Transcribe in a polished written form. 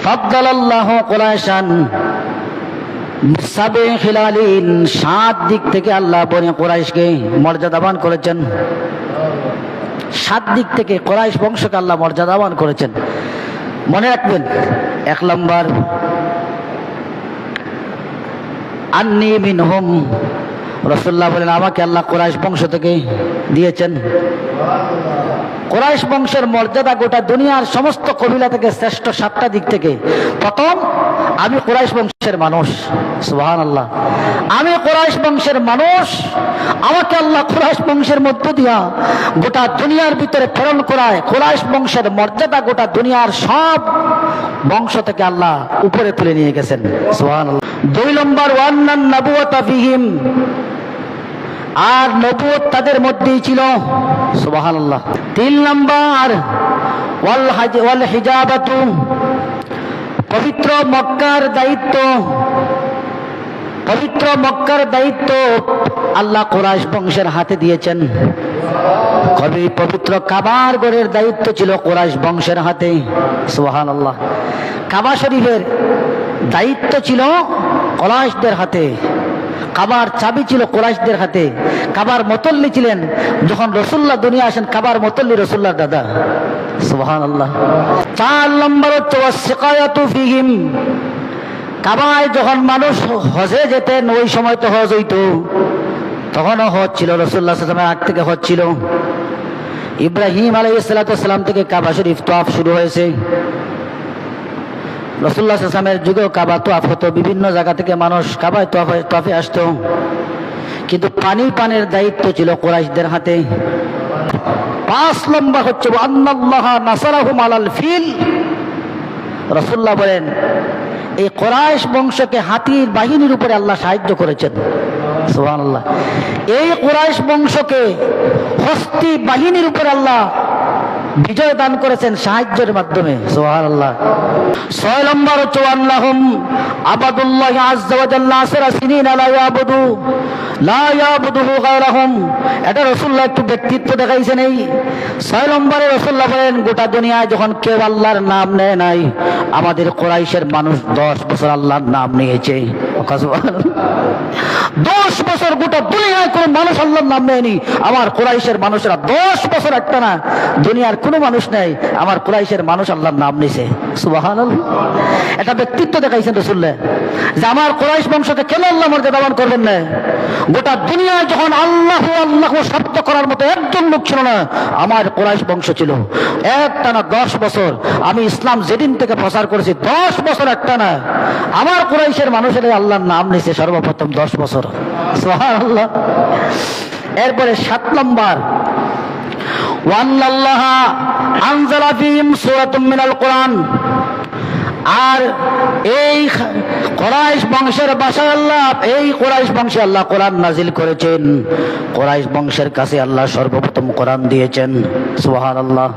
ফাদ্দালাল্লাহু কুরাইশান সাবে খিলালিন, 7 দিক থেকে আল্লাহ বনি কুরাইশকে মর্যাদাবান করেছেন। 7 দিক থেকে কুরাইশ বংশকে আল্লাহ মর্যাদাবান করেছেন। মনে রাখবেন, 1 নম্বর আন্নি মিনহুম, রাসূলুল্লাহ বলেন আমাকে আল্লাহ কুরাইশ বংশ থেকে দিয়েছেন। কুরাইশ বংশের মর্যাদা গোটা দুনিয়ার সমস্ত কবিলা থেকে শ্রেষ্ঠ 7টা দিক থেকে। প্রথম, আমি কুরাইশ বংশের মানুষ। সুবহানাল্লাহ, আমি কুরাইশ বংশের মানুষ, আমাকে আল্লাহ কুরাইশ বংশের মধ্য দিয়া গোটা দুনিয়ার ভিতরে প্রেরণ করায়। কুরাইশ বংশের মর্যাদা গোটা দুনিয়ার সব বংশ থেকে আল্লাহ উপরে তুলে নিয়ে গেছেন। সুবহানাল্লাহ। 2 নম্বর ওয়ান্নান নবুওয়াতা ফিহিম, আর নবুয়ত তাদের মধ্যেই ছিল। সুবহানাল্লাহ। 3 নম্বর ওয়াল হিজাবাতু, পবিত্র মক্কার দায়িত্ব, পবিত্র মক্কার দায়িত্ব আল্লাহ কুরাইশ বংশের হাতে দিয়েছেন। পবিত্র কাবার ঘরের দায়িত্ব ছিল কুরাইশ বংশের হাতে। সুবহানাল্লাহ। কাবা শরীফের দায়িত্ব ছিল কুরাইশদের হাতে, কাবার চাবি ছিল কুরাইশদের হাতে। কাবার মুতল্লি ছিলেন, যখন রাসূলুল্লাহ দুনিয়া আসেন কাবার মুতল্লি রাসূলুল্লাহর দাদা। সুবহানাল্লাহ। 4 নম্বর হচ্ছে ওয়াসিকায়াতু ফিহিম, কাবায় যখন মানুষ হজে যেতেন, ওই সময় তো হজ হইতো, তখনও হজ ছিল, রাসূলুল্লাহ সাল্লাল্লাহু আলাইহি ওয়াসাল্লামের আগ থেকে হজ ছিল। ইব্রাহিম আলাইহিস সালাম থেকে কাবা শরীফ তওয়াফ শুরু হয়েছে। রাসূলুল্লাহ সাল্লাল্লাহু আলাইহি ওয়াসাল্লামের যুগেও কাবা তওয়াফ হতো, বিভিন্ন জায়গা থেকে মানুষ কাবায় তওয়াফে আসতো, কিন্তু পানির দায়িত্ব ছিল কুরাইশদের হাতে। 5 নম্বর হচ্ছে আন্নাল্লাহা নাসারাহুম আলাল ফিল, রাসূলুল্লাহ বলেন এই কুরাইশ বংশকে হাতির বাহিনীর উপরে আল্লাহ সাহায্য করেছেন। সুবহানাল্লাহ। এই কুরাইশ বংশকে হস্তি বাহিনীর উপরে আল্লাহ বিজয় দান করেছেন সাহায্যের মাধ্যমে। সুবহানাল্লাহ। 6 নম্বর হচ্ছে আল্লাহুম আবাদুল্লাহ আযজা ওয়া জাল্লা আসরা সিনিনা লা ইয়াবুদুহু গায়রাহুম, এটা রাসূলুল্লাহ একটু ব্যক্তিত্ব দেখাইছেন। এই 6 নম্বরে রাসূলুল্লাহ বলেন গোটা দুনিয়ায় যখন কেউ আল্লাহর নাম নেয় নাই, আমাদের কুরাইশের মানুষ 10 বছর আল্লাহর নাম নিয়েছে। 10 বছর গোটা দুনিয়ায় কোন মানুষ আল্লাহর নাম নেয়নি, আমার কুরাইশের মানুষেরা 10 বছর একটা না, দুনিয়ার কোনো মানুষ নেই, আমার কুরাইশের মানুষ আল্লাহর নাম নিছে। সুবহানাল্লাহ। এটা ব্যক্তিত্ব দেখাইছেন রাসূলুল্লাহ যে আমার কুরাইশ বংশকে কেন আল্লাহ মর্যাদাবান করবেন না। গোটা দুনিয়ায় যখন আল্লাহ আল্লাহ শব্দ করার মতো একজন লোক ছিল না, আমার কুরাইশ বংশ ছিল। একটা না 10 বছর আমি ইসলাম যেদিন থেকে প্রচার করেছি, 10 বছর একটা না, আমার কুরাইশের মানুষের আল্লাহর নাম নিছে সর্বপ্রথম 10 বছর। সুবহানাল্লাহ। এরপরে 7 নম্বর ওয়ান্নাল্লাহা আনজালা ফীহিম সূরাতুম মিনাল কুরআন, আর এই কুরাইশ বংশের ভাষায় আল্লাহ, এই কুরাইশ বংশে আল্লাহ কোরআন নাজিল করেছেন। কুরাইশ বংশের কাছে আল্লাহ সর্বপ্রথম কোরআন দিয়েছেন। সুবহানাল্লাহ।